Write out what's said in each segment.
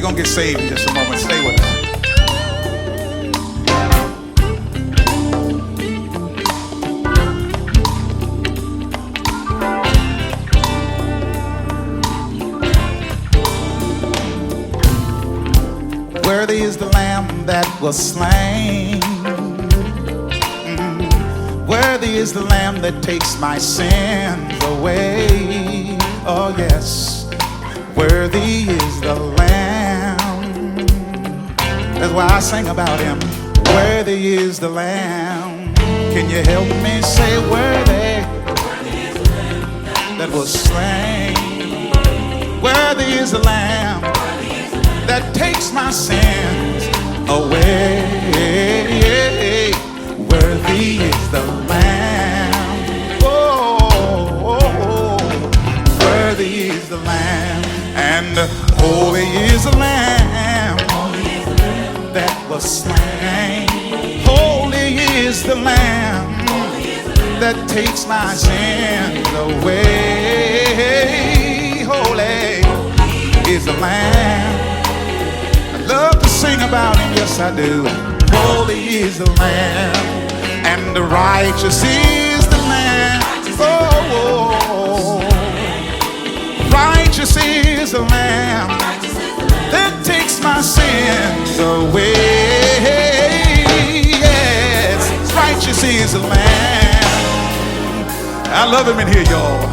going to get saved in just a moment. Stay with us. Worthy is the Lamb that was slain. Worthy is the Lamb that takes my sins away. Oh yes, worthy is the Lamb. That's why I sing about him. Worthy is the Lamb. Can you help me say worthy? Worthy is the Lamb that was slain. Worthy is the Lamb that takes my sins away. Worthy is the Lamb. Oh, worthy is the Lamb. And holy is the Lamb that was slain. Holy is the Lamb that takes my sins away. Holy is the Lamb. Love to sing about him, yes I do. Holy is the Lamb, and the righteous is the Lamb. Oh, righteous is the Lamb that takes my sins away. Yes, righteous is the Lamb. I love him in here, y'all.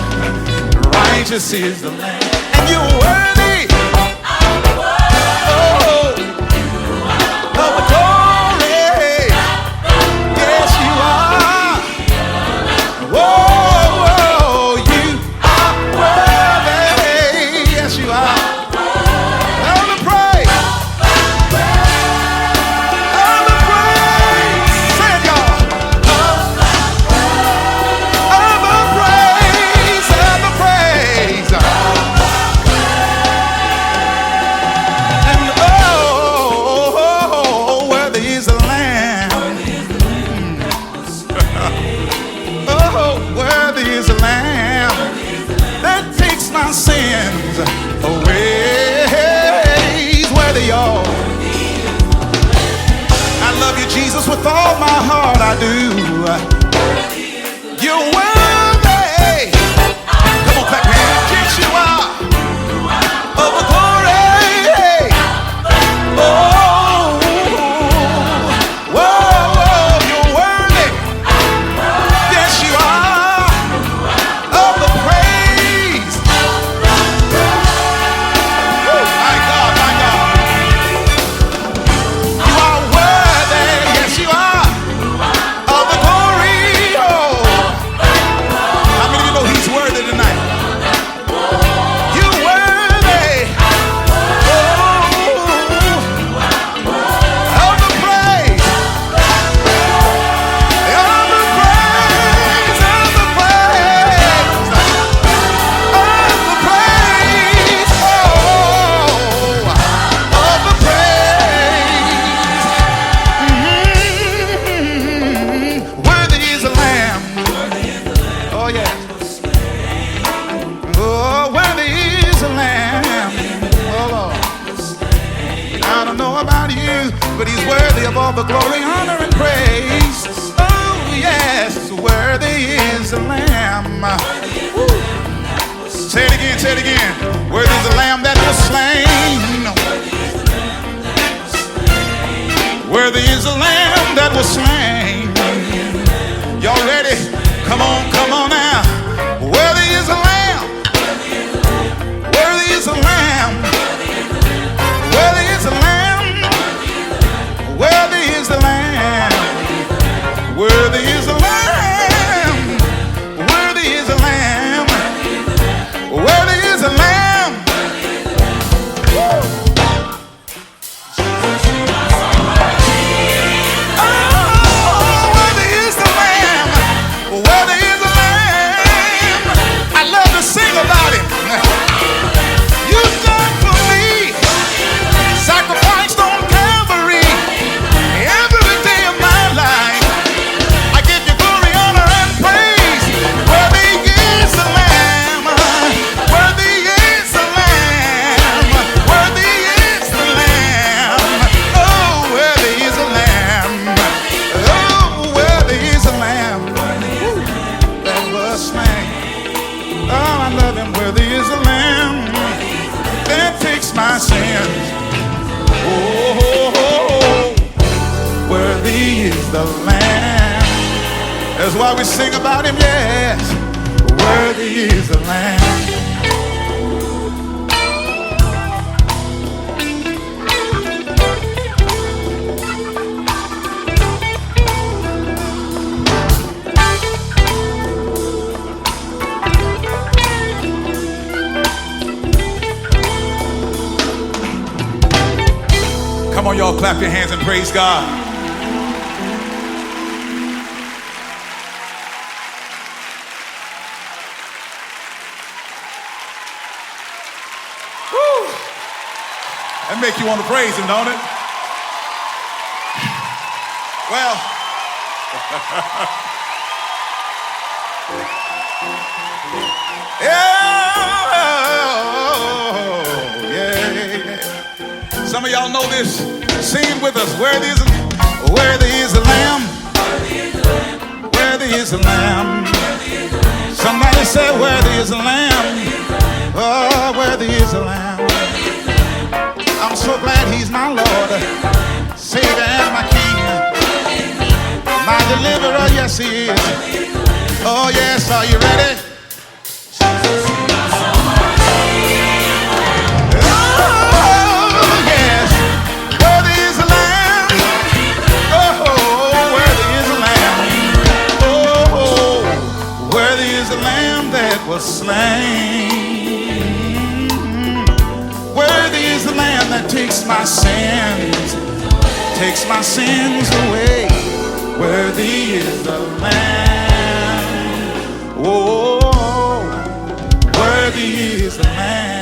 Righteous is the Lamb, and you're worthy. With all my heart I do. You're worthy. Come on, clap your hands. Yes, you are. Of the glory. Oh, whoa, you're worthy. Yes, you are. Of the praise. Oh, my God, my God. You are worthy. Yes, you are. Of the glory. Oh. How many of you know he's worthy tonight? You're worthy. Oh. Of the praise. Of the praise. Of the praise. Of the praise. Oh. Of the praise. Worthy is the Lamb. Oh yeah. Oh, worthy is the Lamb. Oh Lord. I don't know about you, but he's worthy of all the glory, honor, and praise. Oh yes, worthy is the Lamb. Woo. Say it again, say it again. Worthy is the Lamb that was slain. Worthy is the Lamb that was slain. Y'all ready? Come on now. Worthy is the Lamb. Worthy is the Lamb. Worthy is the Lamb. Worthy is the Lamb. Worthy is the Lamb. Worthy is the Lamb. Worthy is the Lamb. Woo. Oh, worthy is the Lamb. Worthy is the Lamb. That's why we sing about him, yes. Worthy is the Lamb. Come on, y'all, clap your hands and praise God. Woo! That make you want to praise him, don't it? Well, yeah. Some of y'all know this. Sing it with us. Worthy is the Lamb. Worthy is the Lamb. Somebody say, worthy is the Lamb. Oh, worthy is the Lamb. I'm so glad he's my Lord, Savior and my King, my deliverer. Yes, he is. Oh, yes. Are you ready? Was slain. Worthy is the Lamb that takes my sins away. Worthy is the Lamb. Oh, worthy is the Lamb.